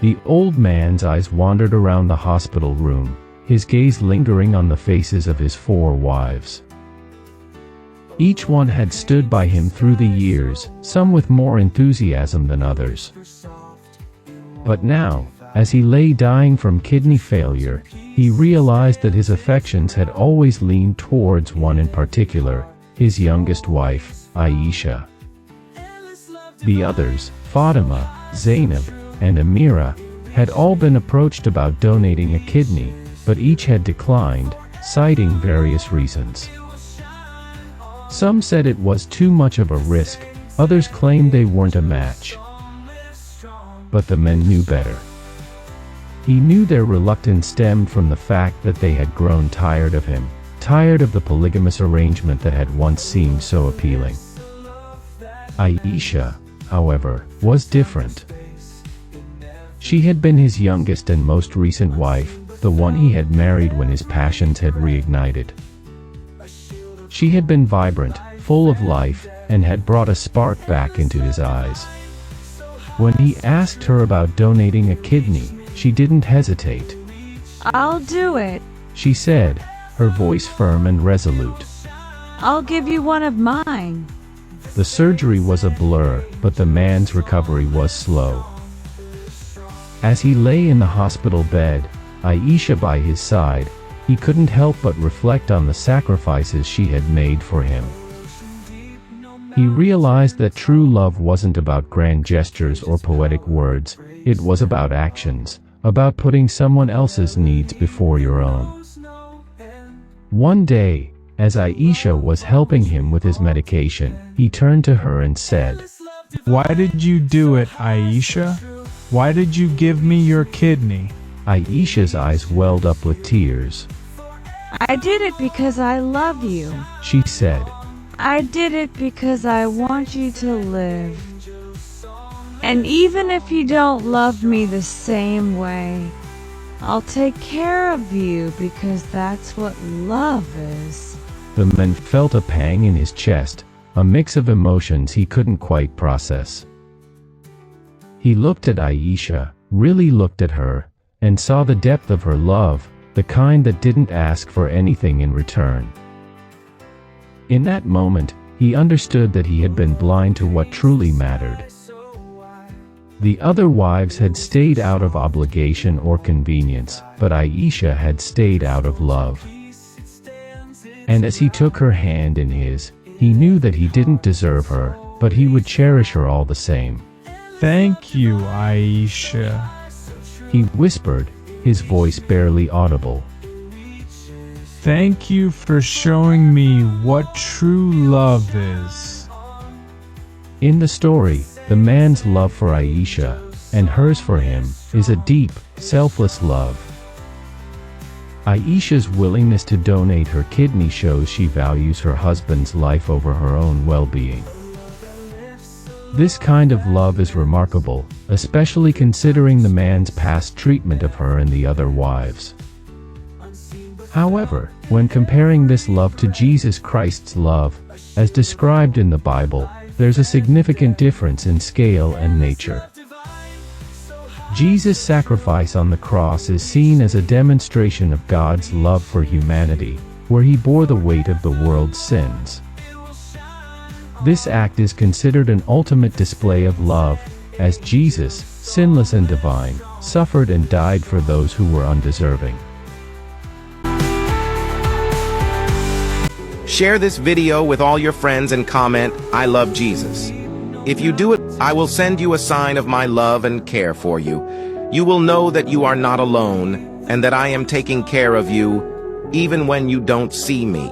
The old man's eyes wandered around the hospital room, his gaze lingering on the faces of his 4 wives. Each one had stood by him through the years, some with more enthusiasm than others. But now, as he lay dying from kidney failure, he realized that his affections had always leaned towards one in particular, his youngest wife, Aisha. The others, Fatima, Zainab, and Amira, had all been approached about donating a kidney, but each had declined, citing various reasons. Some said it was too much of a risk, others claimed they weren't a match. But the men knew better. He knew their reluctance stemmed from the fact that they had grown tired of him, tired of the polygamous arrangement that had once seemed so appealing. Aisha, however, was different. She had been his youngest and most recent wife, the one he had married when his passions had reignited. She had been vibrant, full of life, and had brought a spark back into his eyes. When he asked her about donating a kidney, she didn't hesitate. "I'll do it," she said, her voice firm and resolute. "I'll give you one of mine." The surgery was a blur, but the man's recovery was slow. As he lay in the hospital bed, Aisha by his side, he couldn't help but reflect on the sacrifices she had made for him. He realized that true love wasn't about grand gestures or poetic words, it was about actions, about putting someone else's needs before your own. One day, as Aisha was helping him with his medication, he turned to her and said, "Why did you do it, Aisha? Why did you give me your kidney?" Aisha's eyes welled up with tears. "I did it because I love you. She said, I did it because I want you to live. And even if you don't love me the same way, I'll take care of you because that's what love is." The man felt a pang in his chest, a mix of emotions he couldn't quite process. He looked at Aisha, really looked at her, and saw the depth of her love, the kind that didn't ask for anything in return. In that moment, he understood that he had been blind to what truly mattered. The other wives had stayed out of obligation or convenience, but Aisha had stayed out of love. And as he took her hand in his, he knew that he didn't deserve her, but he would cherish her all the same. "Thank you, Aisha," he whispered, his voice barely audible. "Thank you for showing me what true love is." In the story, the man's love for Aisha, and hers for him, is a deep, selfless love. Aisha's willingness to donate her kidney shows she values her husband's life over her own well-being. This kind of love is remarkable, especially considering the man's past treatment of her and the other wives. However, when comparing this love to Jesus Christ's love, as described in the Bible, there's a significant difference in scale and nature. Jesus' sacrifice on the cross is seen as a demonstration of God's love for humanity, where he bore the weight of the world's sins. This act is considered an ultimate display of love, as Jesus, sinless and divine, suffered and died for those who were undeserving. Share this video with all your friends and comment, "I love Jesus." If you do it, I will send you a sign of my love and care for you. You will know that you are not alone, and that I am taking care of you, even when you don't see me.